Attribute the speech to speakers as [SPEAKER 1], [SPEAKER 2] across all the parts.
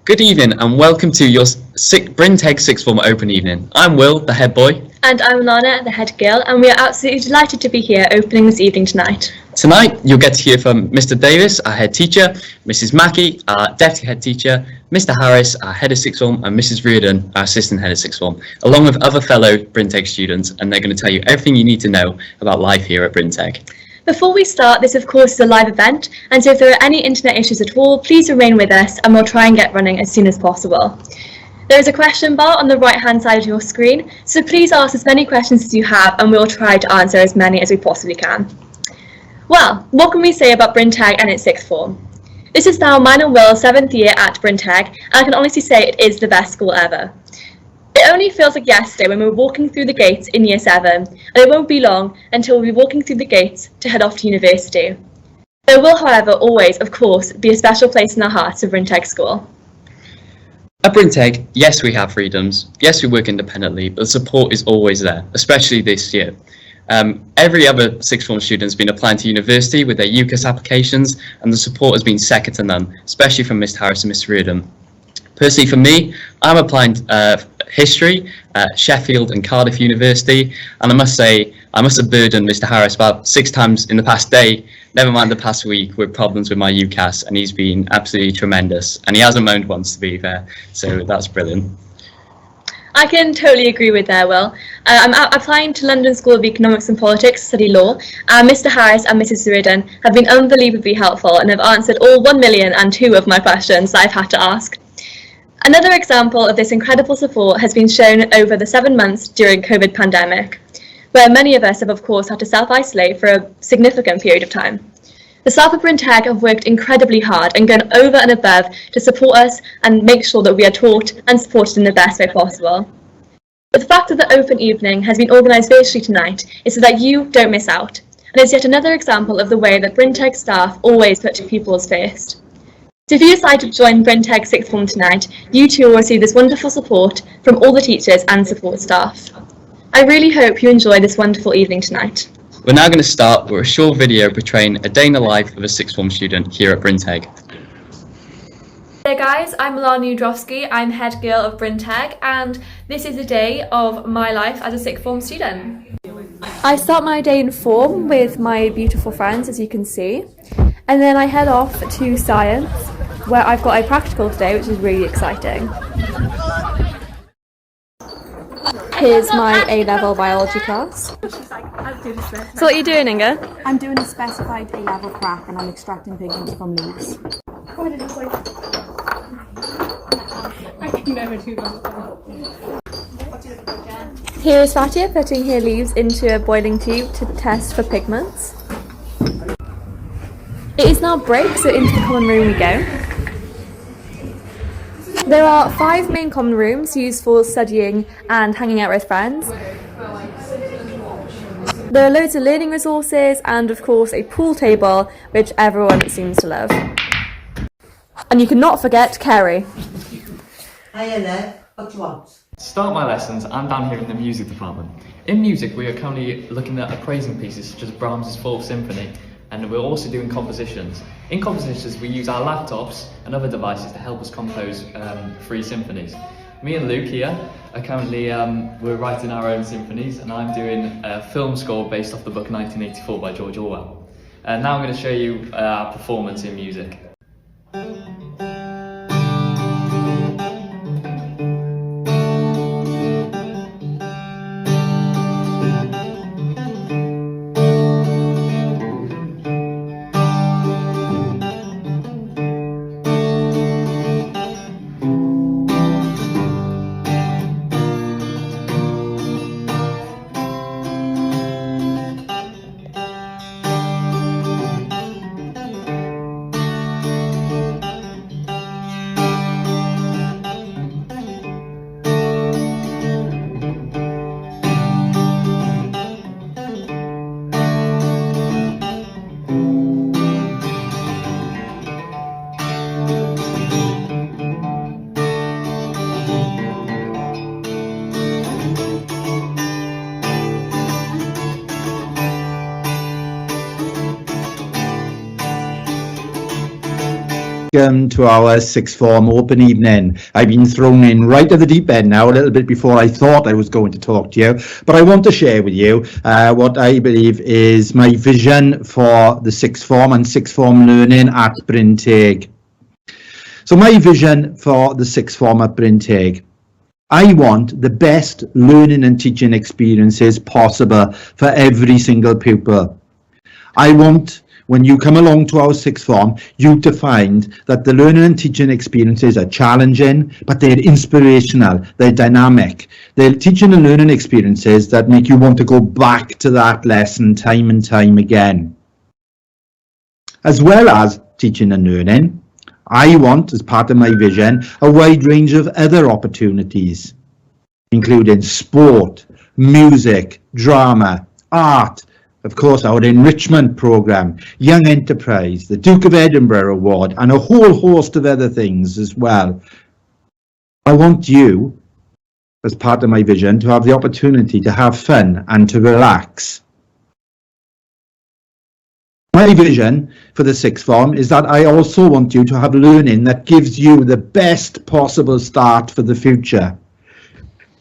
[SPEAKER 1] Good evening and welcome to your Brynteg Sixth Form Open Evening. I'm Will, the head boy.
[SPEAKER 2] And I'm Lana, the head girl, and we are absolutely delighted to be here opening this evening tonight.
[SPEAKER 1] Tonight you'll get to hear from Mr Davis, our head teacher, Mrs Mackey, our deputy head teacher, Mr Harris, our head of Sixth Form, and Mrs Reardon, our assistant head of Sixth Form, along with other fellow Brynteg students, and they're going to tell you everything you need to know about life here at Brynteg.
[SPEAKER 2] Before we start, this of course is a live event, and so if there are any internet issues at all, please remain with us and we'll try and get running as soon as possible. There is a question bar on the right hand side of your screen, so please ask as many questions as you have and we'll try to answer as many as we possibly can. Well, what can we say about Brynteg and its sixth form? This is now mine and Will's 7th year at Brynteg, and I can honestly say it is the best school ever. It only feels like yesterday when we were walking through the gates in year 7, and it won't be long until we'll be walking through the gates to head off to university. There will, however, always, of course, be a special place in our hearts of Brynteg School.
[SPEAKER 1] At Brynteg, yes, we have freedoms, yes, we work independently, but the support is always there, especially this year. Every other sixth form student has been applying to university with their UCAS applications, and the support has been second to none, especially from Mr Harris and Mr Reardon. Personally, for me, I'm applying history at Sheffield and Cardiff University, and I must say, I must have burdened Mr Harris about 6 times in the past day, never mind the past week, with problems with my UCAS, and he's been absolutely tremendous, and he hasn't moaned once, to be fair, so that's brilliant.
[SPEAKER 2] I can totally agree with that, Will. I'm applying to London School of Economics and Politics to study law, and Mr Harris and Mrs Reardon have been unbelievably helpful and have answered all 1,000,002 of my questions that I've had to ask. Another example of this incredible support has been shown over the 7 months during COVID pandemic, where many of us have of course had to self-isolate for a significant period of time. The staff at Brynteg have worked incredibly hard and gone over and above to support us and make sure that we are taught and supported in the best way possible. But the fact that the open evening has been organised virtually tonight is so that you don't miss out, and it's yet another example of the way that Brynteg staff always put pupils first. So if you decide to join Brynteg Sixth Form tonight, you too will receive this wonderful support from all the teachers and support staff. I really hope you enjoy this wonderful evening tonight.
[SPEAKER 1] We're now going to start with a short video portraying a day in the life of a sixth form student here at Brynteg.
[SPEAKER 3] Hey guys, I'm Lana Udrowski, I'm head girl of Brynteg, and this is a day of my life as a sixth form student. I start my day in form with my beautiful friends, as you can see, and then I head off to science, where I've got a practical today, which is really exciting. Here's my A-level biology class. So what are you doing, Inga?
[SPEAKER 4] I'm doing a specified A-level crack and I'm extracting pigments from leaves.
[SPEAKER 3] Here is Fatia putting her leaves into a boiling tube to test for pigments. It is now break, so into the common room we go. There are 5 main common rooms used for studying and hanging out with friends. There are loads of learning resources and of course a pool table, which everyone seems to love. And you cannot forget Kerry.
[SPEAKER 5] Hiya there, what do you want?
[SPEAKER 6] To start my lessons, I'm down here in the music department. In music, we are currently looking at appraising pieces such as Brahms' 4th Symphony, and we're also doing compositions. In compositions, we use our laptops and other devices to help us compose 3 symphonies. Me and Luke here are currently we're writing our own symphonies, and I'm doing a film score based off the book 1984 by George Orwell. And now I'm going to show you our performance in music.
[SPEAKER 7] Welcome to our sixth form open evening. I've been thrown in right at the deep end now, a little bit before I thought I was going to talk to you, but I want to share with you what I believe is my vision for the sixth form and sixth form learning at Brynteg. So my vision for the sixth form at Brynteg, I want the best learning and teaching experiences possible for every single pupil. I want, when you come along to our sixth form, you to find that the learning and teaching experiences are challenging, but they're inspirational, they're dynamic. They're teaching and learning experiences that make you want to go back to that lesson time and time again. As well as teaching and learning, I want, as part of my vision, a wide range of other opportunities, including sport, music, drama, art, of course, our enrichment programme, Young Enterprise, the Duke of Edinburgh Award, and a whole host of other things as well. I want you, as part of my vision, to have the opportunity to have fun and to relax. My vision for the sixth form is that I also want you to have learning that gives you the best possible start for the future.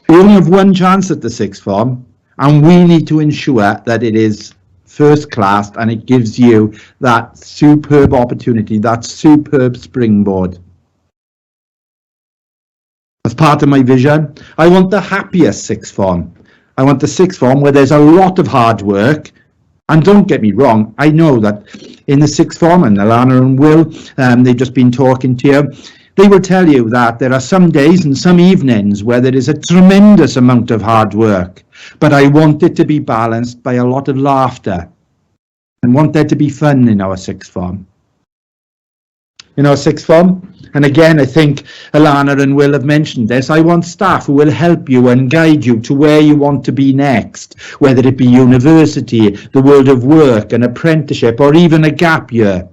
[SPEAKER 7] We only have one chance at the sixth form, and we need to ensure that it is first class and it gives you that superb opportunity, that superb springboard. As part of my vision, I want the happiest sixth form. I want the sixth form where there's a lot of hard work. And don't get me wrong, I know that in the sixth form, and Alana and Will, they've just been talking to you, they will tell you that there are some days and some evenings where there is a tremendous amount of hard work, but I want it to be balanced by a lot of laughter and want there to be fun in our sixth form. In our sixth form, and again, I think Alana and Will have mentioned this, I want staff who will help you and guide you to where you want to be next, whether it be university, the world of work, an apprenticeship, or even a gap year.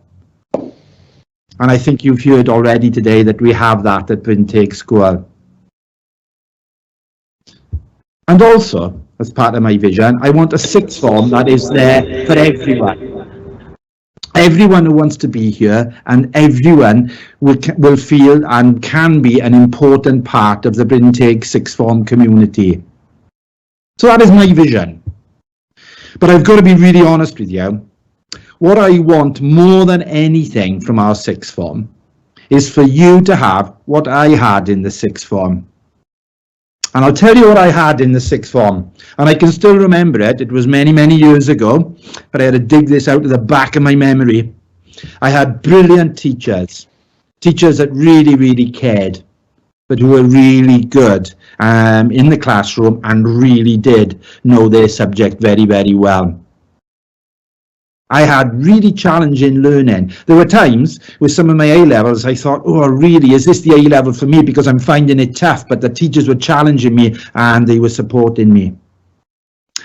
[SPEAKER 7] And I think you've heard already today that we have that at Brynteg School. And also, as part of my vision, I want a sixth form that is there for everyone. Everyone who wants to be here, and everyone will feel and can be an important part of the Brynteg sixth form community. So that is my vision. But I've got to be really honest with you. What I want more than anything from our sixth form is for you to have what I had in the sixth form. And I'll tell you what I had in the sixth form. And I can still remember it. It was many, many years ago, but I had to dig this out of the back of my memory. I had brilliant teachers, teachers that really, really cared, but who were really good in the classroom and really did know their subject very, very well. I had really challenging learning. There were times with some of my A-levels I thought, oh really, is this the A-level for me, because I'm finding it tough, but the teachers were challenging me and they were supporting me.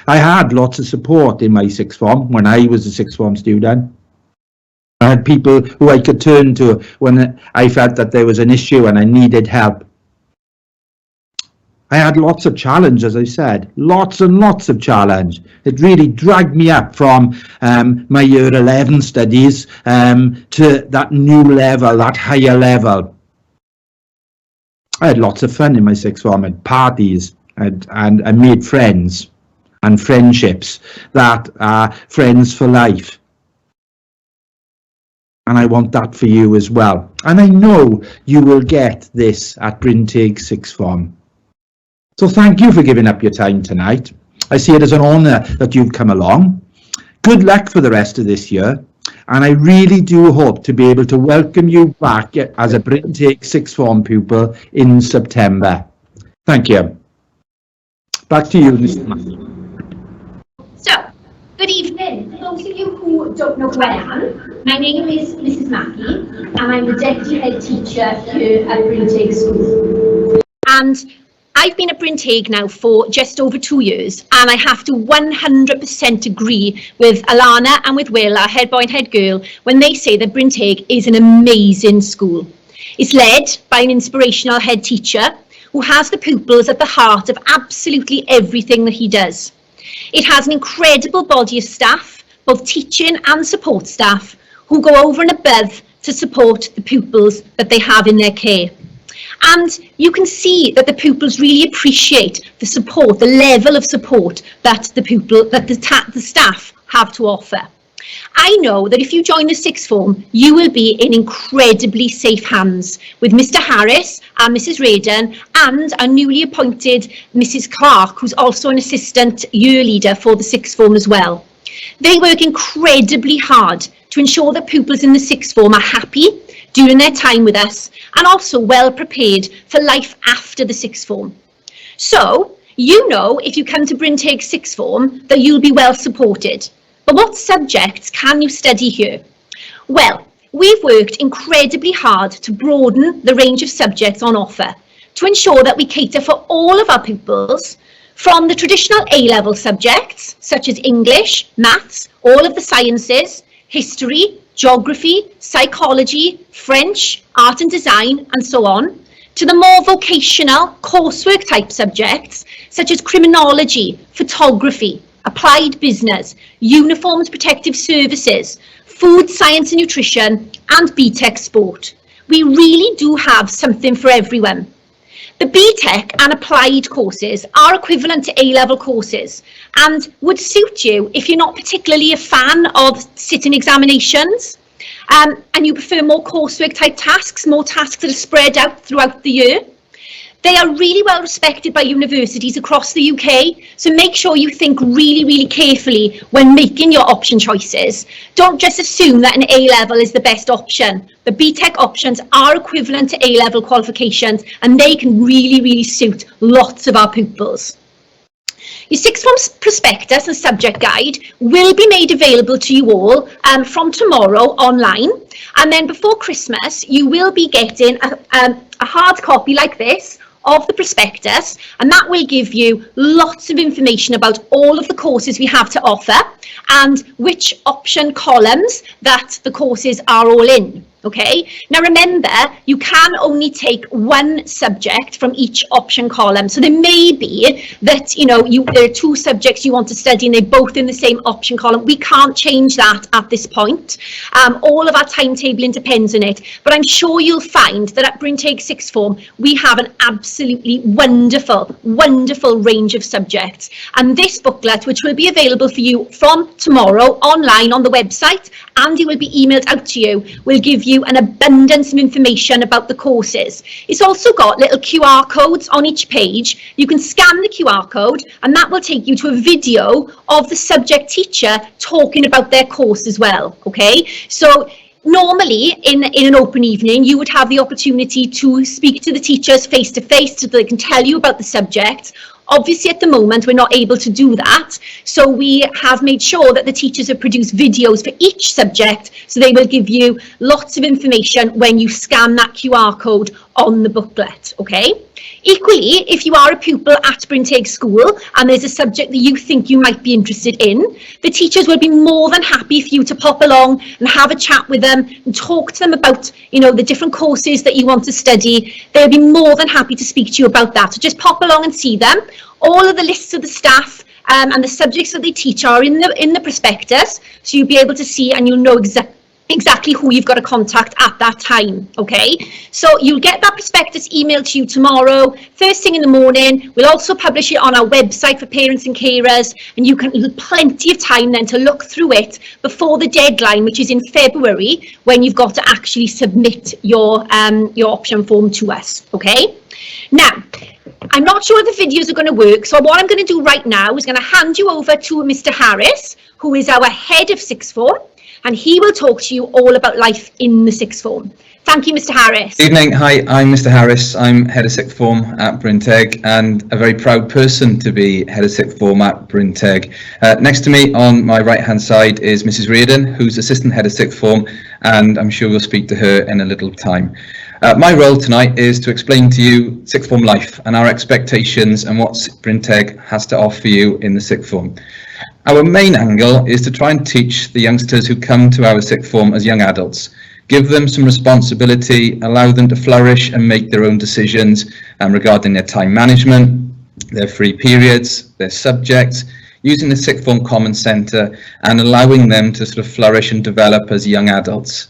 [SPEAKER 7] I had lots of support in my sixth form when I was a sixth form student. I had people who I could turn to when I felt that there was an issue and I needed help. I had lots of challenge, as I said, lots and lots of challenge. It really dragged me up from my year 11 studies to that new level, that higher level. I had lots of fun in my sixth form. I had parties and I made friends and friendships that are friends for life. And I want that for you as well. And I know you will get this at Brynteg sixth form. So thank you for giving up your time tonight. I see it as an honour that you've come along. Good luck for the rest of this year. And I really do hope to be able to welcome you back as a Brynteg sixth form pupil in September. Thank you. Back to you, Mr. Mackey.
[SPEAKER 8] So, good evening. For those of you who don't know who I am, my name is Mrs. Mackey, and I'm the Deputy Head Teacher here at Brynteg School. And I've been at Brynteg now for just over 2 years, and I have to 100% agree with Alana and with Will, our head boy and head girl, when they say that Brynteg is an amazing school. It's led by an inspirational head teacher who has the pupils at the heart of absolutely everything that he does. It has an incredible body of staff, both teaching and support staff, who go over and above to support the pupils that they have in their care. And you can see that the pupils really appreciate the support, the level of support that the staff have to offer. I know that if you join the sixth form, you will be in incredibly safe hands with Mr. Harris and Mrs. Radon and a newly appointed Mrs. Clark, who's also an assistant year leader for the sixth form as well. They work incredibly hard to ensure that pupils in the sixth form are happy during their time with us and also well prepared for life after the sixth form. So, you know, if you come to Brynteg sixth form, that you'll be well supported. But what subjects can you study here? Well, we've worked incredibly hard to broaden the range of subjects on offer to ensure that we cater for all of our pupils, from the traditional A-level subjects such as English, maths, all of the sciences, history, geography, psychology, French, art and design, and so on, to the more vocational coursework type subjects such as criminology, photography, applied business, uniformed protective services, food science and nutrition, and BTEC sport. We really do have something for everyone. The BTEC and applied courses are equivalent to A-level courses and would suit you if you're not particularly a fan of sitting examinations and you prefer more coursework type tasks, more tasks that are spread out throughout the year. They are really well respected by universities across the UK, so make sure you think really carefully when making your option choices. Don't just assume that an A-level is the best option. The BTEC options are equivalent to A-level qualifications and they can really suit lots of our pupils. Your sixth form prospectus and subject guide will be made available to you all from tomorrow online, and then before Christmas you will be getting a hard copy like this of the prospectus, and that will give you lots of information about all of the courses we have to offer and which option columns that the courses are all in. Okay, now remember, you can only take one subject from each option column. So there may be that, you know, there are two subjects you want to study and they're both in the same option column. We can't change that at this point. All of our timetabling depends on it. But I'm sure you'll find that at Brynteg sixth form, we have an absolutely wonderful range of subjects. And this booklet, which will be available for you from tomorrow online on the website, and it will be emailed out to you, will give you an abundance of information about the courses. It's also got little QR codes on each page. You can scan the QR code and that will take you to a video of the subject teacher talking about their course as well. Okay, so normally in an open evening you would have the opportunity to speak to the teachers face to face so they can tell you about the subject. Obviously, at the moment, we're not able to do that. So we have made sure that the teachers have produced videos for each subject. So they will give you lots of information when you scan that QR code on the booklet. Okay. Equally, if you are a pupil at Brynteg School and there's a subject that you think you might be interested in, the teachers will be more than happy for you to pop along and have a chat with them and talk to them about, you know, the different courses that you want to study. They'll be more than happy to speak to you about that. So just pop along and see them. All of the lists of the staff and the subjects that they teach are in the prospectus, so you'll be able to see and you'll know exactly who you've got to contact at that time. Okay, so you'll get that prospectus emailed to you tomorrow first thing in the morning. We'll also publish it on our website for parents and carers, and you'll have plenty of time then to look through it before the deadline, which is in February, when you've got to actually submit your option form to us. Okay, now I'm not sure if the videos are going to work, so what I'm going to do right now is going to hand you over to Mr. Harris, who is our head of sixth form, and he will talk to you all about life in the sixth form. Thank you, Mr. Harris.
[SPEAKER 9] Good evening. Hi, I'm Mr. Harris. I'm head of sixth form at Brynteg and a very proud person to be head of sixth form at Brynteg. Next to me on my right hand side is Mrs. Radon, who's assistant head of sixth form, and I'm sure we'll speak to her in a little time. My role tonight is to explain to you sixth form life and our expectations and what Brynteg has to offer you in the sixth form. Our main angle is to try and teach the youngsters who come to our sixth form as young adults, give them some responsibility, allow them to flourish and make their own decisions regarding their time management, their free periods, their subjects, using the sixth form common centre and allowing them to sort of flourish and develop as young adults.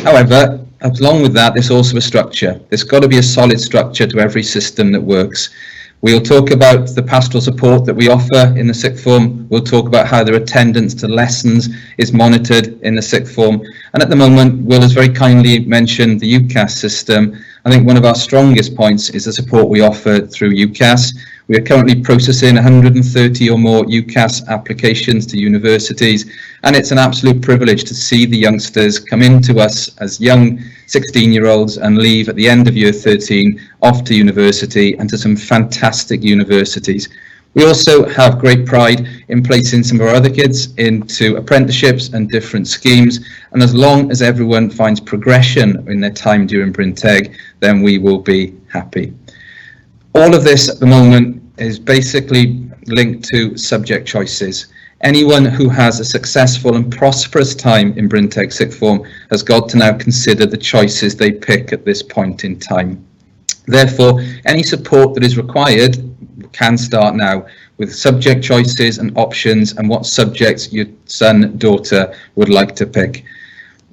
[SPEAKER 9] However, along with that, there's also a structure. There's got to be a solid structure to every system that works. We'll talk about the pastoral support that we offer in the sixth form. We'll talk about how their attendance to lessons is monitored in the sixth form. And at the moment, Will has very kindly mentioned the UCAS system. I think one of our strongest points is the support we offer through UCAS. We are currently processing 130 or more UCAS applications to universities, and it's an absolute privilege to see the youngsters come into us as young 16-year-olds and leave at the end of year 13 off to university and to some fantastic universities. We also have great pride in placing some of our other kids into apprenticeships and different schemes, and as long as everyone finds progression in their time during Brynteg, then we will be happy. All of this at the moment is basically linked to subject choices. Anyone who has a successful and prosperous time in Brynteg sixth form has got to now consider the choices they pick at this point in time. Therefore, any support that is required can start now with subject choices and options and what subjects your son, daughter would like to pick.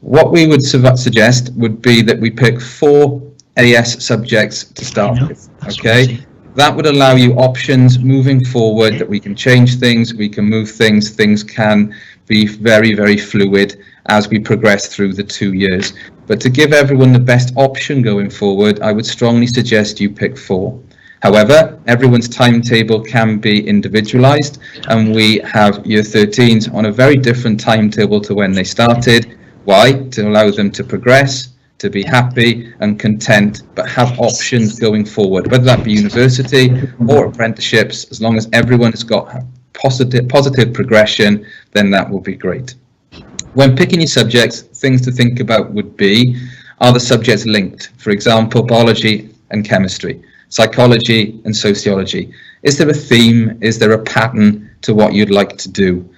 [SPEAKER 9] What we would suggest would be that we pick 4 AS subjects to start with, okay? That would allow you options moving forward, that we can change things, we can move things, things can be very, very fluid as we progress through the 2 years. But to give everyone the best option going forward, I would strongly suggest you pick 4. However, everyone's timetable can be individualized, and we have year 13s on a very different timetable to when they started. Why? To allow them to progress, to be happy and content, but have options going forward, whether that be university or apprenticeships. As long as everyone has got positive progression, then that will be great. When picking your subjects, things to think about would be, are the subjects linked? For example, biology and chemistry, psychology and sociology. Is there a theme? Is there a pattern to what you'd like to do?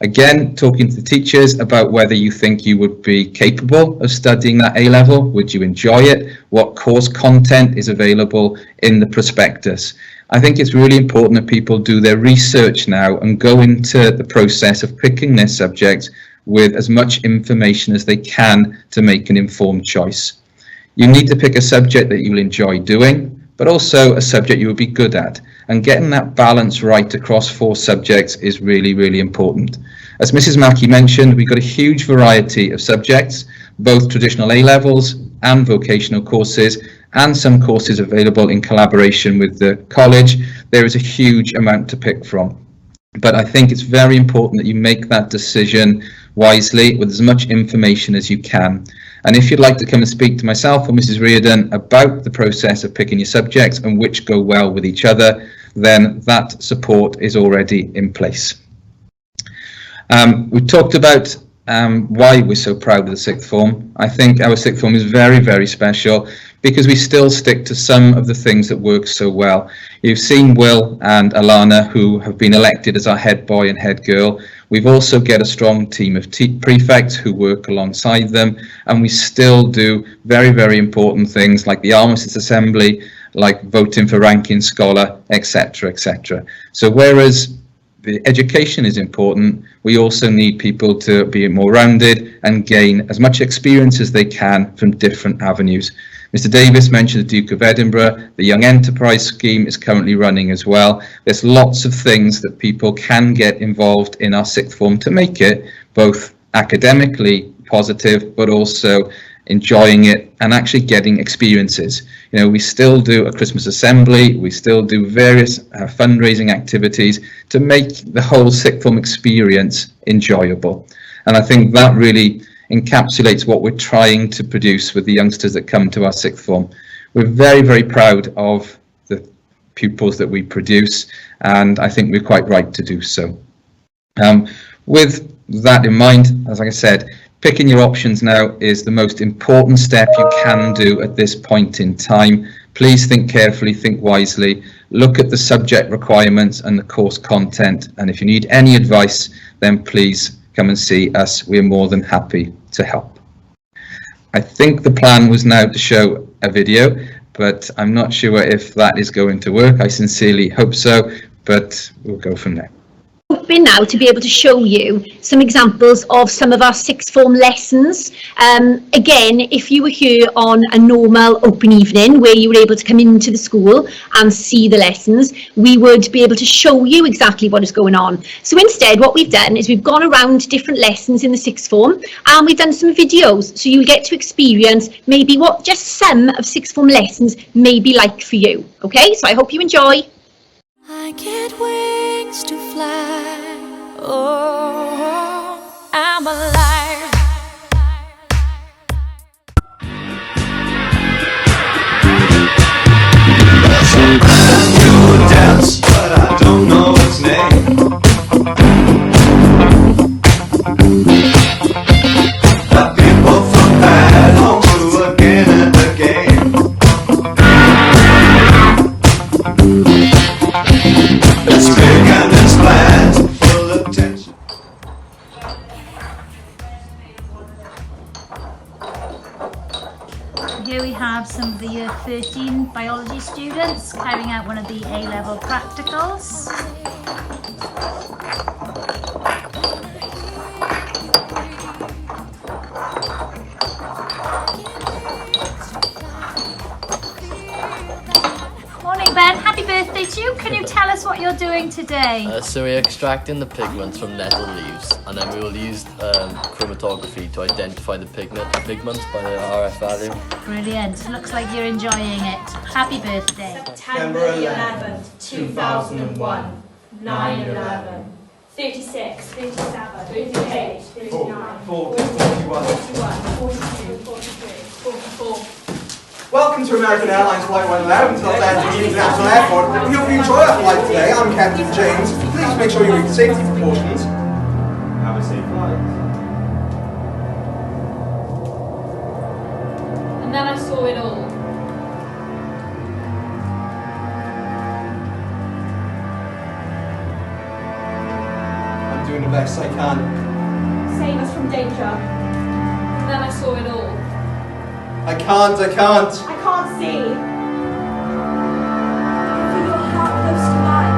[SPEAKER 9] Again, talking to the teachers about whether you think you would be capable of studying that A-level. Would you enjoy it? What course content is available in the prospectus? I think it's really important that people do their research now and go into the process of picking their subjects with as much information as they can to make an informed choice. You need to pick a subject that you'll enjoy doing, but also a subject you will be good at. And getting that balance right across 4 subjects is really, really important. As Mrs. Mackey mentioned, we've got a huge variety of subjects, both traditional A-levels and vocational courses, and some courses available in collaboration with the college. There is a huge amount to pick from. But I think it's very important that you make that decision wisely with as much information as you can. And if you'd like to come and speak to myself or Mrs. Reardon about the process of picking your subjects and which go well with each other, then that support is already in place. We talked about why we're so proud of the sixth form. I think our sixth form is very, very special because we still stick to some of the things that work so well. You've seen Will and Alana, who have been elected as our head boy and head girl. We've also got a strong team of prefects who work alongside them, and we still do very, very important things like the Armistice Assembly, like voting for ranking scholar, etc., etc. So whereas the education is important, we also need people to be more rounded and gain as much experience as they can from different avenues. Mr. Davis mentioned the Duke of Edinburgh. The Young Enterprise Scheme is currently running as well. There's lots of things that people can get involved in our sixth form to make it both academically positive, but also enjoying it and actually getting experiences. You know, we still do a Christmas assembly, we still do various fundraising activities to make the whole sixth form experience enjoyable. And I think that really encapsulates what we're trying to produce with the youngsters that come to our sixth form. We're very, very proud of the pupils that we produce, and I think we're quite right to do so. With that in mind, as I said, picking your options now is the most important step you can do at this point in time. Please think carefully, think wisely, look at the subject requirements and the course content, and if you need any advice, then please come and see us. We're more than happy to help. I think the plan was now to show a video, but I'm not sure if that is going to work. I sincerely hope so, but we'll go from there.
[SPEAKER 8] hoping now to be able to show you some examples of some of our sixth form lessons. Again, if you were here on a normal open evening where you were able to come into the school and see the lessons, we would be able to show you exactly what is going on. So instead, what we've done is we've gone around different lessons in the sixth form and we've done some videos, so you'll get to experience maybe what just some of sixth form lessons may be like for you. Okay, so I hope you enjoy.
[SPEAKER 10] I get wings to fly. Oh, I'm alive.
[SPEAKER 11] You dance, but I don't know its name. The people from bad home to again and again. It's big and it's bland, full of tension.
[SPEAKER 12] Here we have some of the Year 13 biology students carrying out one of the A-level practicals. Morning Ben, happy birthday to you. Can you tell us what you're doing today?
[SPEAKER 13] So we're extracting the pigments from nettle leaves, and then we will use chromatography to identify the pigments by their RF value.
[SPEAKER 12] Brilliant, looks like you're enjoying it. Happy birthday.
[SPEAKER 11] September 11th, 2001, 9/11.
[SPEAKER 2] 36, 37, 38, 39,
[SPEAKER 11] 40, 41.
[SPEAKER 2] 42, 43, 44.
[SPEAKER 11] Welcome to American Airlines Flight 111 to Los Angeles International Airport. We hope you enjoy our flight today. I'm Captain James. Please make sure you read the safety precautions. Have a safe flight.
[SPEAKER 2] And then I saw it all.
[SPEAKER 11] I'm doing the best I can.
[SPEAKER 2] Save us from danger. And then I saw it all.
[SPEAKER 11] I can't.
[SPEAKER 2] I can't see. Feel your heart close to mine.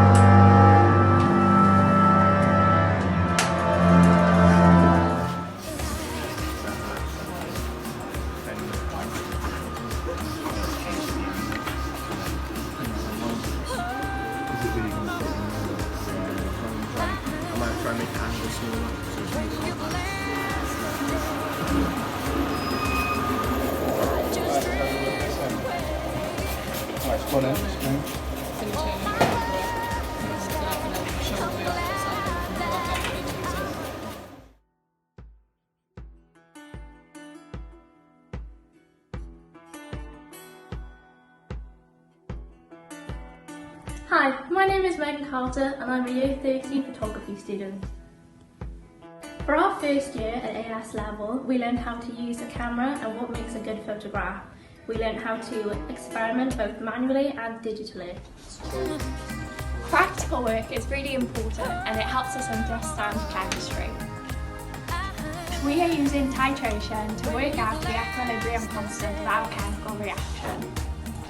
[SPEAKER 11] I might try and make Canada smaller so it's more compact.
[SPEAKER 14] Hi, my name is Megan Carter and I'm a Year 13 photography student. For our first year at AS level, we learned how to use a camera and what makes a good photograph. We learned how to experiment both manually and digitally.
[SPEAKER 15] Practical work is really important and it helps us understand chemistry. We are using titration to work out the equilibrium constant of our chemical reaction.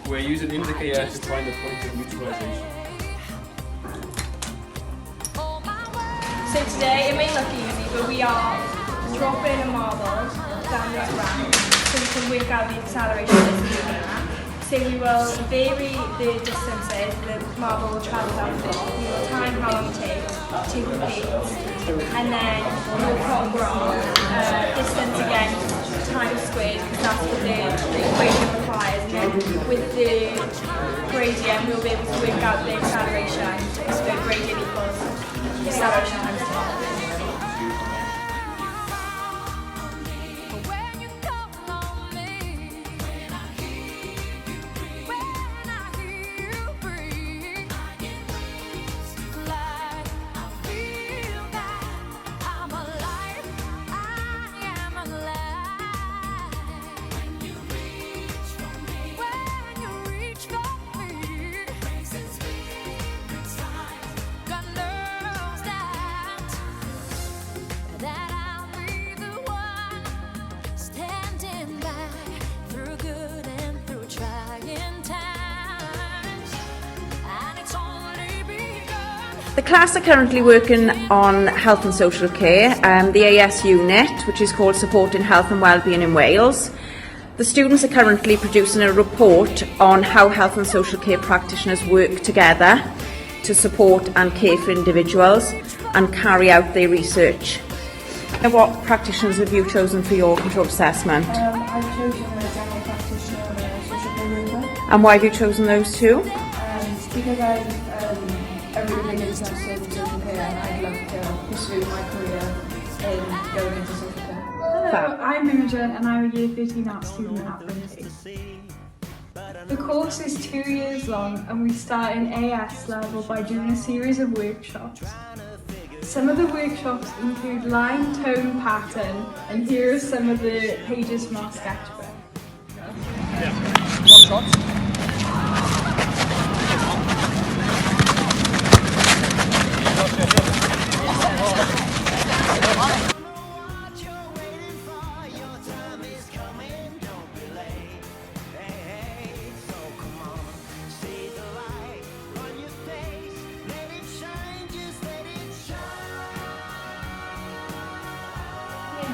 [SPEAKER 16] We're using indicator to find the point of neutralization.
[SPEAKER 2] So today, it may look easy, but we are dropping a marble down this ramp so we can work out the acceleration it's moving at. So we will vary the distances the marble will travel down the block. We will time how long it takes to complete. And then we'll put a graph, distance again, time squared, because that's what the equation requires. And then with the gradient, we'll be able to work out the acceleration. So the gradient equals acceleration times time.
[SPEAKER 10] God knows that
[SPEAKER 4] The class are currently working on health and social care, the AS unit, which is called Supporting Health and Wellbeing in Wales. The students are currently producing a report on how health and social care practitioners work together to support and care for individuals and carry out their research. And what practitioners have you chosen for your controlled assessment?
[SPEAKER 14] I've chosen a general practitioner and a social care worker.
[SPEAKER 4] And why have you chosen those two?
[SPEAKER 14] Because I'm a really big interest in social care and I'd love to pursue my career in going into social care.
[SPEAKER 15] Hello, I'm Imogen and I'm a Year 13 art student at Brynteg. The course is 2 years long and we start in AS level by doing a series of workshops. Some of the workshops include line, tone, pattern, and here are some of the pages from our sketchbook.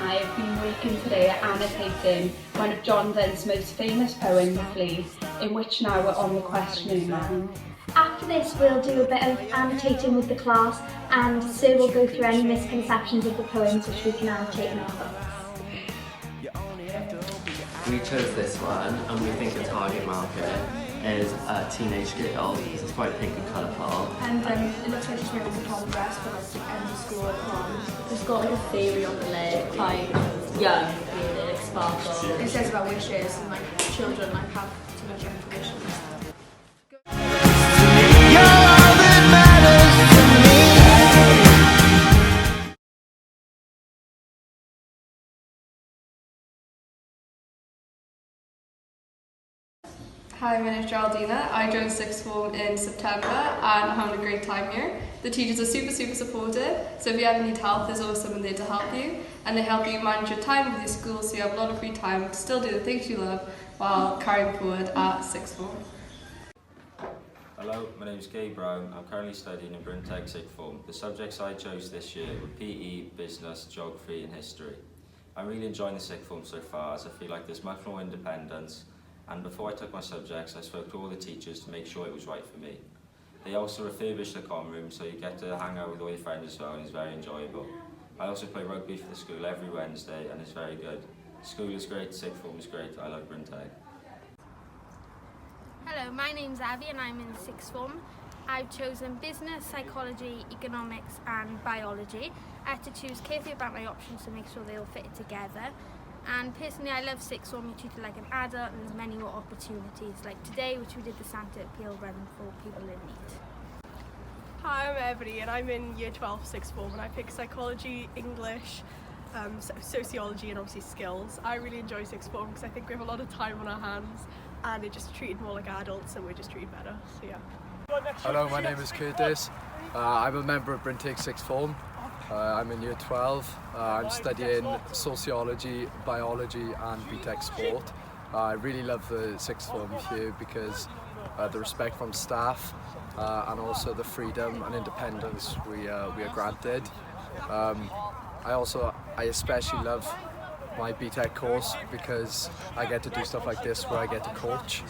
[SPEAKER 17] I have been working today at annotating one of John Donne's most famous poems, Please, in which now we're on the questioning round.
[SPEAKER 8] After this, we'll do a bit of annotating with the class, and Sir will go through any misconceptions of the poems which we can annotate in our books.
[SPEAKER 18] We chose this one, and we think the target market is a teenage girl because it's quite pink and colourful.
[SPEAKER 15] And it looks like she's wearing a prom dress for like the end of school or prom.
[SPEAKER 19] It's got like a theory on the leg, quite young, really, like sparkle.
[SPEAKER 15] It says about wishes and like children like have to make different wishes.
[SPEAKER 20] Hi, my name is Geraldina. I joined sixth form in September and I'm having a great time here. The teachers are super supportive, so if you ever need help, there's always someone there to help you, and they help you manage your time with your school so you have a lot of free time to still do the things you love while carrying forward at sixth form.
[SPEAKER 21] Hello, my name is Gabe Brown. I'm currently studying in Brynteg sixth form. The subjects I chose this year were PE, business, geography and history. I'm really enjoying the sixth form so far as I feel like there's much more independence, and before I took my subjects I spoke to all the teachers to make sure it was right for me. They also refurbished the common room so you get to hang out with all your friends as well and it's very enjoyable. I also play rugby for the school every Wednesday and it's very good. School is great, sixth form is great, I like Brynteg.
[SPEAKER 22] Hello, my name's Abby and I'm in sixth form. I've chosen business, psychology, economics and biology. I had to choose carefully about my options to make sure they all fit together. And personally I love sixth form, you're treated like an adult and there's many more opportunities like today, which we did the Santa Appeal run for people in need.
[SPEAKER 23] Hi, I'm Ebony and I'm in year 12 sixth form and I picked psychology, English, sociology and obviously skills. I really enjoy sixth form because I think we have a lot of time on our hands and it just treated more like adults and we're just treated better, so yeah.
[SPEAKER 24] Hello, my name is Curtis. I'm a member of Brynteg sixth form. I'm in year 12. I'm studying sociology, biology and BTEC sport. I really love the sixth form here because the respect from staff and also the freedom and independence we are granted. I especially love my BTEC course because I get to do stuff like this where I get to coach.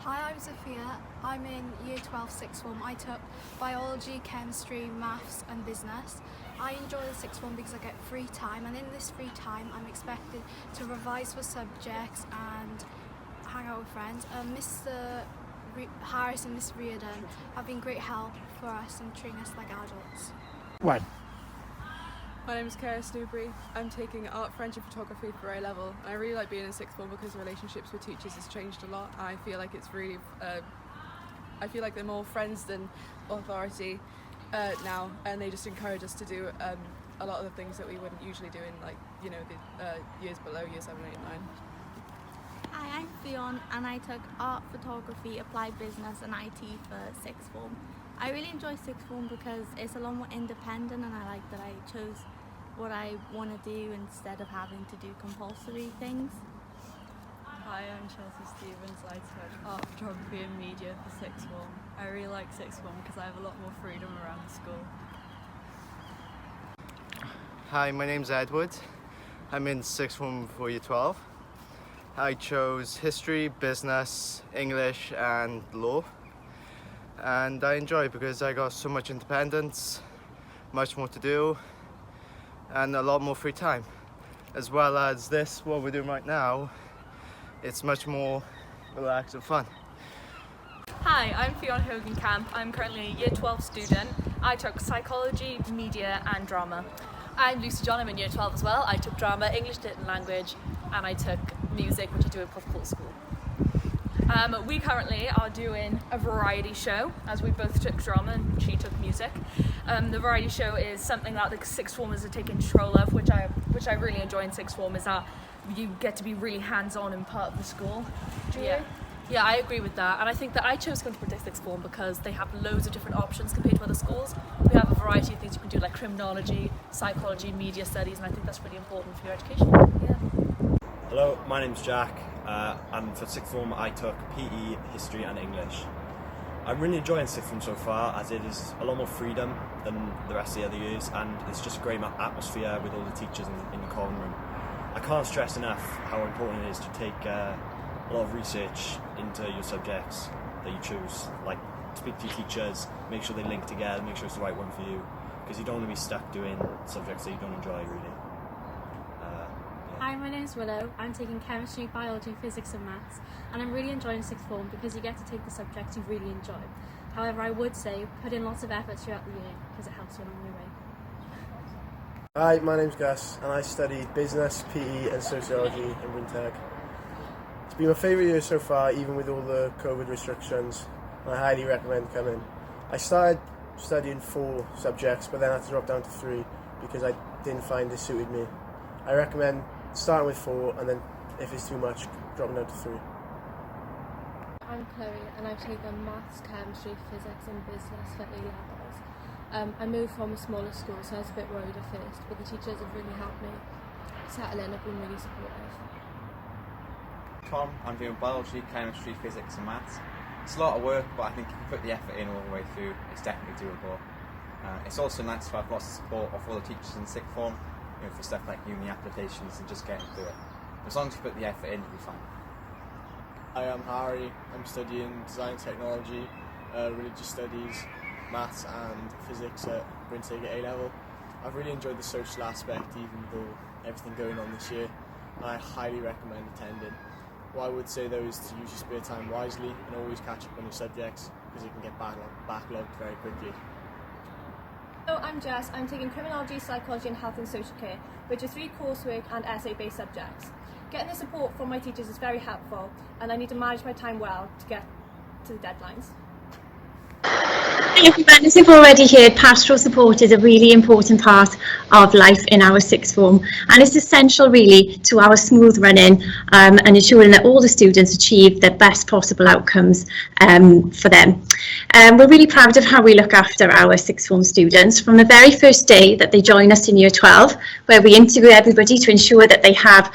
[SPEAKER 25] Hi, I'm Sophia. I'm in year 12 sixth form. I took biology, chemistry, maths and business. I enjoy the sixth form because I get free time, and in this free time I'm expected to revise for subjects and hang out with friends. Mr. Harris and Miss Reardon have been great help for us and treating us like adults.
[SPEAKER 24] What?
[SPEAKER 26] My name is Cara Snewbury. I'm taking art, French and photography for A level. And I really like being in sixth form because relationships with teachers has changed a lot. I feel like it's really, I feel like they're more friends than authority now, and they just encourage us to do a lot of the things that we wouldn't usually do in, like, you know, the years below, year 7, 8, 9.
[SPEAKER 27] Hi, I'm Fionn and I took art, photography, applied business and IT for sixth form. I really enjoy sixth form because it's a lot more independent, and I like that I chose what I want to do instead of having to do compulsory things.
[SPEAKER 1] Hi, I'm Chelsea Stevens. I took art, photography and media for sixth form. I really like sixth form because I have a lot more freedom around the school.
[SPEAKER 3] Hi, my name's Edward. I'm in sixth form for year 12. I chose history, business, English and law. And I enjoy it because I got so much independence, much more to do, and a lot more free time. As well as this, what we're doing right now, it's much more relaxed and fun.
[SPEAKER 5] Hi, I'm Fiona Hogan-Camp. I'm currently a year 12 student. I took psychology, media and drama. I'm Lucy John, I'm in year 12 as well. I took drama, English lit and language, and I took music, which I do at Prospectul school. We currently are doing a variety show, as we both took drama and she took music. The variety show is something that the sixth formers are taking control of, which I really enjoy in sixth form, is that you get to be really hands-on and part of the school. Do you? Yeah, I agree with that, and I think that I chose to come to Brynteg sixth form because they have loads of different options compared to other schools. We have a variety of things you can do, like criminology, psychology, media studies, and I think that's really important for your education. Yeah.
[SPEAKER 6] Hello, my name's Jack, and for sixth form I took PE, history and English. I'm really enjoying sixth form so far, as it is a lot more freedom than the rest of the other years, and it's just a great atmosphere with all the teachers in the common room. I can't stress enough how important it is to take a lot of research into your subjects that you choose, like speak to your teachers, make sure they link together, make sure it's the right one for you, because you don't want to be stuck doing subjects that you don't enjoy really.
[SPEAKER 7] Hi, my name is Willow. I'm taking chemistry, biology, physics and maths, and I'm really enjoying sixth form because you get to take the subjects you really enjoy. However, I would say put in lots of effort throughout the year because it helps you along your way.
[SPEAKER 9] Hi, my name's Gus and I studied business, PE and sociology in Brynteg. It's been my favourite year so far, even with all the COVID restrictions, and I highly recommend coming. I started studying 4 subjects, but then I had to drop down to 3 because I didn't find this suited me. I recommend starting with 4 and then if it's too much, dropping down to 3.
[SPEAKER 7] I'm Chloe and I've taken maths, chemistry, physics and business for A-levels. I moved from a smaller school, so I was a bit worried at first, but the teachers have really helped me settle in, have been really supportive.
[SPEAKER 13] Tom, I'm doing biology, chemistry, physics and maths. It's a lot of work, but I think if you put the effort in all the way through, it's definitely doable. It's also nice to have lots of support of all the teachers in sixth form, for stuff like uni applications and just getting through it. As long as you put the effort in, you'll be fine.
[SPEAKER 28] Hi, I'm Harry. I'm studying design technology, religious studies, maths and physics at Brynteg at A-level. I've really enjoyed the social aspect, even though everything going on this year, and I highly recommend attending. What I would say though is to use your spare time wisely and always catch up on your subjects, because it can get backlogged very quickly.
[SPEAKER 29] Hello, I'm Jess. I'm taking criminology, psychology and health and social care, which are 3 coursework and essay-based subjects. Getting the support from my teachers is very helpful, and I need to manage my time well to get to the deadlines.
[SPEAKER 30] As you've already heard, pastoral support is a really important part of life in our sixth form, and it's essential really to our smooth running and ensuring that all the students achieve the best possible outcomes for them. We're really proud of how we look after our sixth form students from the very first day that they join us in year 12, where we interview everybody to ensure that they have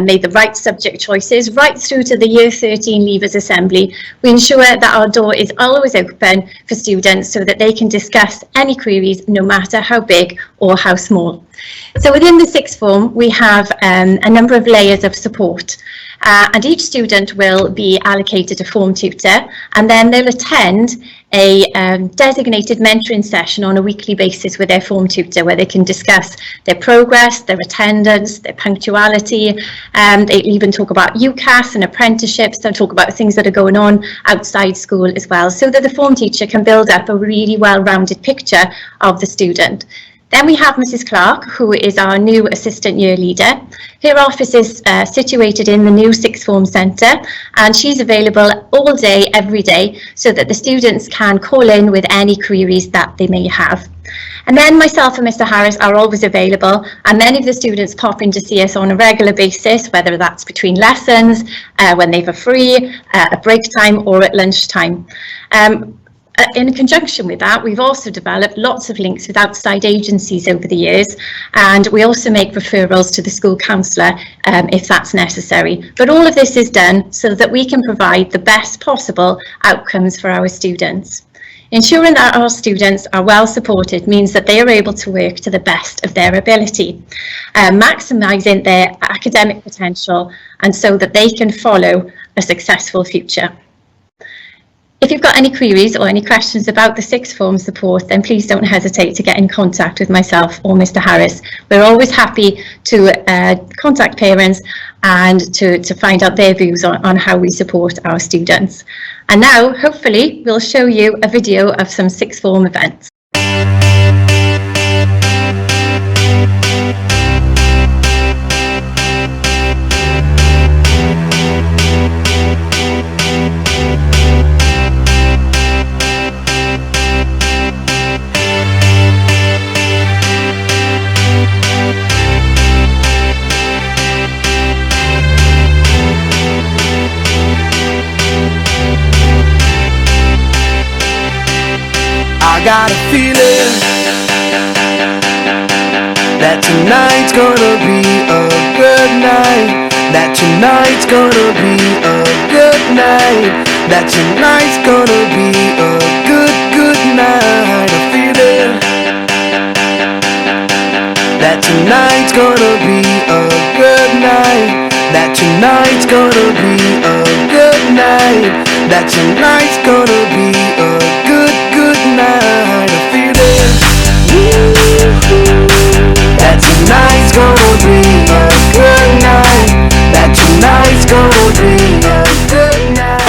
[SPEAKER 30] made the right subject choices, right through to the year 13 Leavers Assembly. We ensure that our door is always open for students so that they can discuss any queries, no matter how big or how small. So within the sixth form, we have a number of layers of support. And each student will be allocated a form tutor, and then they'll attend a designated mentoring session on a weekly basis with their form tutor, where they can discuss their progress, their attendance, their punctuality. They'll even talk about UCAS and apprenticeships. They'll talk about things that are going on outside school as well, so that the form teacher can build up a really well-rounded picture of the student. Then we have Mrs. Clark, who is our new assistant year leader. Her office is situated in the new sixth form centre, and she's available all day, every day, so that the students can call in with any queries that they may have. And then myself and Mr. Harris are always available, and many of the students pop in to see us on a regular basis, whether that's between lessons, when they've a free, a break time, or at lunchtime. In conjunction with that, we've also developed lots of links with outside agencies over the years, and we also make referrals to the school counsellor if that's necessary. But all of this is done so that we can provide the best possible outcomes for our students. Ensuring that our students are well supported means that they are able to work to the best of their ability, maximising their academic potential, and so that they can follow a successful future. If you've got any queries or any questions about the sixth form support, then please don't hesitate to get in contact with myself or Mr. Harris. We're always happy to contact parents and to find out their views on how we support our students. And now, hopefully, we'll show you a video of some sixth form events.
[SPEAKER 2] I got a feeling that tonight's gonna be a good night. That tonight's gonna be a good night. That tonight's gonna be a good night. A feeling that tonight's gonna be a good night. That tonight's gonna be a good night. That tonight's gonna be a good night. A feeling that tonight's gonna be a good night. That tonight's gonna be a good night.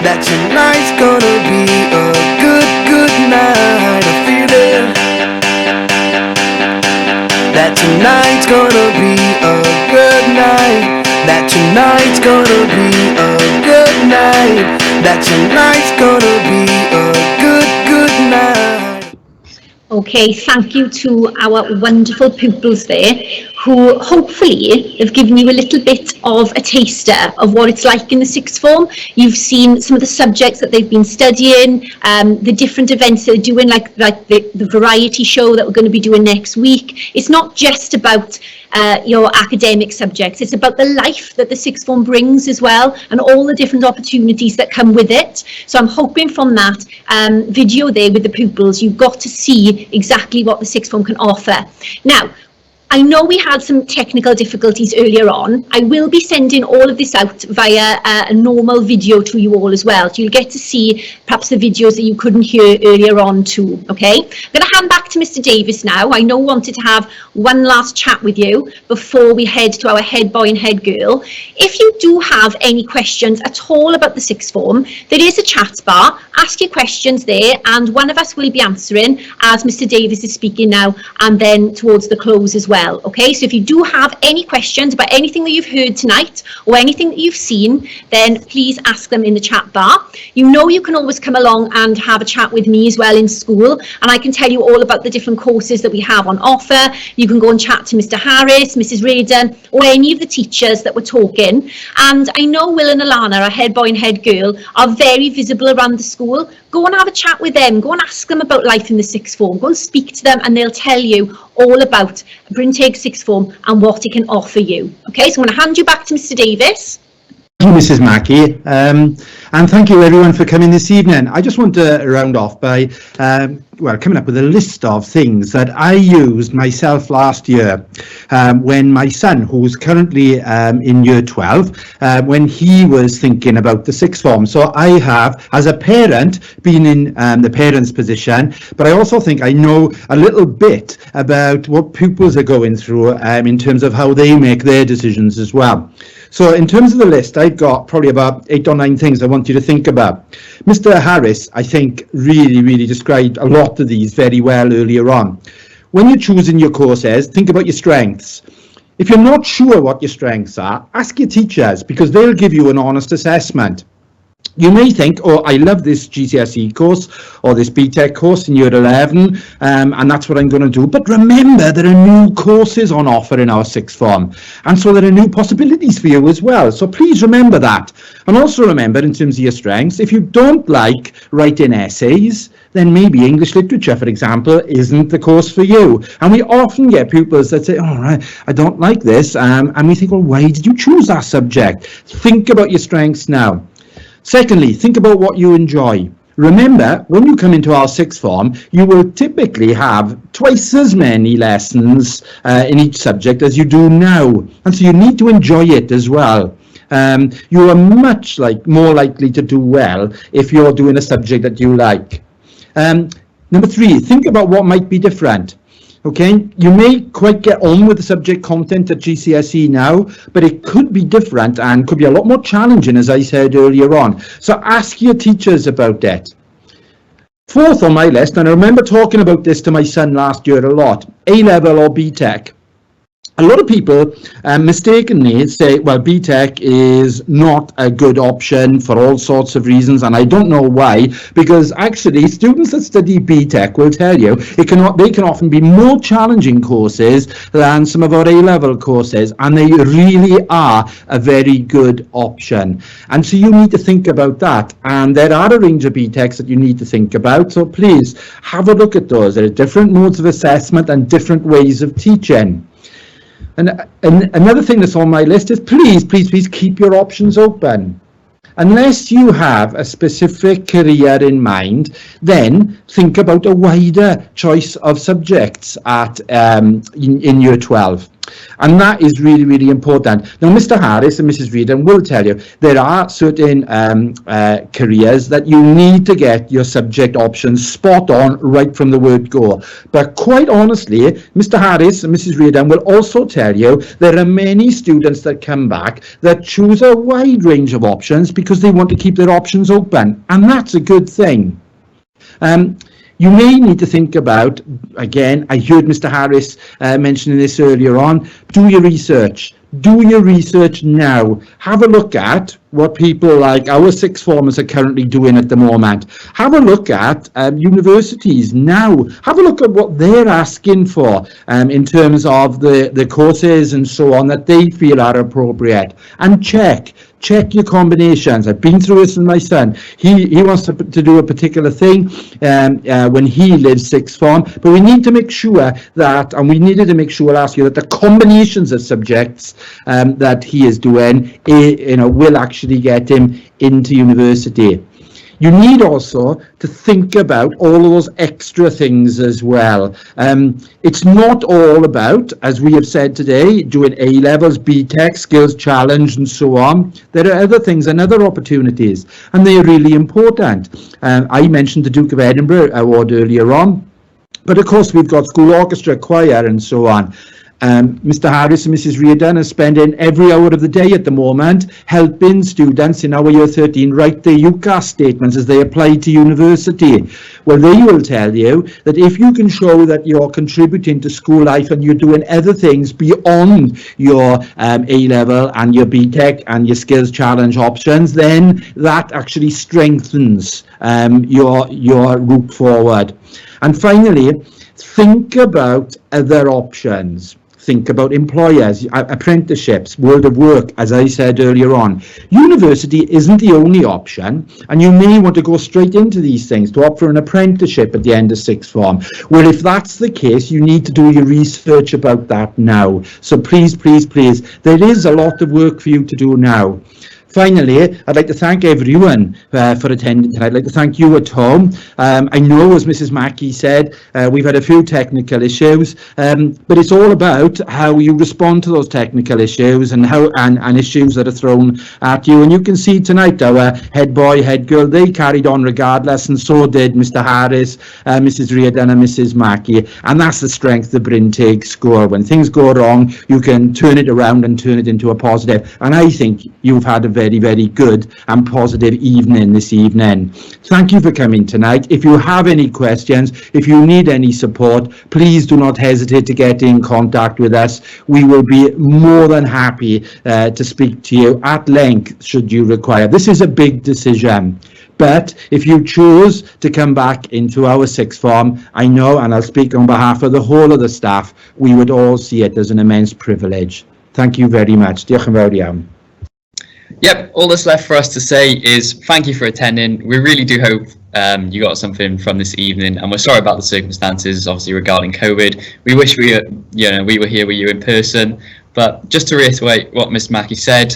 [SPEAKER 2] That tonight's gonna be a good night. A feeling that tonight's gonna be a good night. That tonight's gonna be a good night. That tonight's gonna be a good night.
[SPEAKER 30] Okay, thank you to our wonderful pupils there, who hopefully have given you a little bit of a taster of what it's like in the sixth form. You've seen some of the subjects that they've been studying, the different events they're doing, like the variety show that we're going to be doing next week. It's not just about your academic subjects, it's about the life that the sixth form brings as well, and all the different opportunities that come with it. So I'm hoping from that video there with the pupils, you got to see exactly what the sixth form can offer. Now, I know we had some technical difficulties earlier on. I will be sending all of this out via a normal video to you all as well. So you'll get to see perhaps the videos that you couldn't hear earlier on too, okay? I'm going to hand back to Mr. Davis now. I know wanted to have one last chat with you before we head to our head boy and head girl. If you do have any questions at all about the sixth form, there is a chat bar ask your questions there, and one of us will be answering as Mr. Davis is speaking now, and then towards the close as well. Okay, so if you do have any questions about anything that you've heard tonight or anything that you've seen, then please ask them in the chat bar. You know, you can always come along and have a chat with me as well in school, and I can tell you all about the different courses that we have on offer. You can go and chat to Mr. Harris, Mrs. Radon, or any of the teachers that were talking. And I know Will and Alana, our head boy and head girl, are very visible around the school. Go and have a chat with them. Go and ask them about life in the sixth form. Go and speak to them, and they'll tell you all about Brynteg sixth form and what it can offer you. Okay, so I'm going to hand you back to Mr. Davis.
[SPEAKER 4] Thank you, Mrs. Mackey, and thank you everyone for coming this evening. I just want to round off by coming up with a list of things that I used myself last year when my son, who's currently in year 12, when he was thinking about the sixth form. So I have, as a parent, been in the parent's position, but I also think I know a little bit about what pupils are going through in terms of how they make their decisions as well. So in terms of the list, I've got probably about 8 or 9 things I want you to think about. Mr. Harris, I think, really described a lot of these very well earlier on. When you're choosing your courses, think about your strengths. If you're not sure what your strengths are, ask your teachers, because they'll give you an honest assessment. You may think, oh, I love this GCSE course or this BTEC course in year 11, and that's what I'm going to do. But remember, there are new courses on offer in our sixth form, and so there are new possibilities for you as well. So please remember that. And also remember, in terms of your strengths, if you don't like writing essays, then maybe English literature, for example, isn't the course for you. And we often get pupils that say, all right, I don't like this, and we think, well, why did you choose that subject? Think about your strengths now. Secondly, think about what you enjoy. Remember, when you come into our sixth form, you will typically have twice as many lessons in each subject as you do now. And so you need to enjoy it as well. You are much more likely to do well if you're doing a subject that you like. Number 3, think about what might be different. Okay, you may quite get on with the subject content at GCSE now, but it could be different and could be a lot more challenging, as I said earlier on. So ask your teachers about that. 4th on my list, and I remember talking about this to my son last year a lot, A-level or BTEC. A lot of people mistakenly say, well, BTEC is not a good option for all sorts of reasons, and I don't know why, because actually students that study BTEC will tell you they can often be more challenging courses than some of our A-level courses, and they really are a very good option. And so you need to think about that, and there are a range of BTECs that you need to think about, so please have a look at those. There are different modes of assessment and different ways of teaching. And another thing that's on my list is please keep your options open. Unless you have a specific career in mind, then think about a wider choice of subjects at in year 12. And that is really important. Now, Mr. Harris and Mrs. Reardon will tell you there are certain careers that you need to get your subject options spot on right from the word go. But quite honestly, Mr. Harris and Mrs. Reardon will also tell you there are many students that come back that choose a wide range of options because they want to keep their options open. And that's a good thing. You may need to think about, again, I heard Mr. Harris mentioning this earlier on, do your research. Do your research now. Have a look at what people like our sixth formers are currently doing at the moment. Have a look at universities now. Have a look at what they're asking for in terms of the courses and so on that they feel are appropriate. And check your combinations. I've been through this with my son. He wants to do a particular thing when he lives sixth form, but we need to make sure that, and we needed to make sure last year, that the combinations of subjects that he is doing will actually get him into university. You need also to think about all of those extra things as well. It's not all about, as we have said today, doing A-levels, BTEC, skills challenge and so on. There are other things and other opportunities, and they are really important. I mentioned the Duke of Edinburgh Award earlier on, but of course we've got school orchestra, choir and so on. Mr. Harris and Mrs. Reardon are spending every hour of the day at the moment helping students in our Year 13 write their UCAS statements as they apply to university. Well, they will tell you that if you can show that you're contributing to school life and you're doing other things beyond your A-level and your BTEC and your skills challenge options, then that actually strengthens your route forward. And finally, think about other options. Think about employers, apprenticeships, world of work, as I said earlier on. University isn't the only option, and you may want to go straight into these things to opt for an apprenticeship at the end of sixth form. Well, if that's the case, you need to do your research about that now. So please, please, please, there is a lot of work for you to do now. Finally, I'd like to thank everyone for attending tonight. I'd like to thank you at home. I know, as Mrs. Mackey said, we've had a few technical issues, but it's all about how you respond to those technical issues and and issues that are thrown at you. And you can see tonight our head boy, head girl, they carried on regardless, and so did Mr. Harris, Mrs. Reardon and Mrs. Mackey. And that's the strength of Brynteg School. When things go wrong, you can turn it around and turn it into a positive. And I think you've had a very, very good and positive evening this evening. Thank you for coming tonight. If you have any questions, if you need any support, please do not hesitate to get in contact with us. We will be more than happy to speak to you at length should you require. This is a big decision. But if you choose to come back into our sixth form, I know, and I'll speak on behalf of the whole of the staff, we would all see it as an immense privilege. Thank you very much. Diolch yn fawr iawn.
[SPEAKER 8] Yep, all that's left for us to say is thank you for attending. We really do hope you got something from this evening, and we're sorry about the circumstances, obviously regarding COVID. We wish we were here with you in person. But just to reiterate what Ms. Mackey said,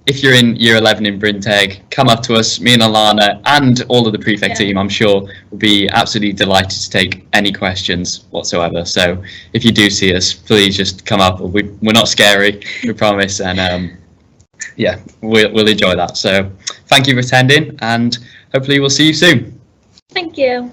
[SPEAKER 8] if you're in Year 11 in Brynteg, come up to us. Me and Alana and all of the prefect team, I'm sure, will be absolutely delighted to take any questions whatsoever. So if you do see us, please just come up. We're not scary, we promise, and yeah, we'll enjoy that. So thank you for attending, and hopefully we'll see you soon.
[SPEAKER 30] Thank you.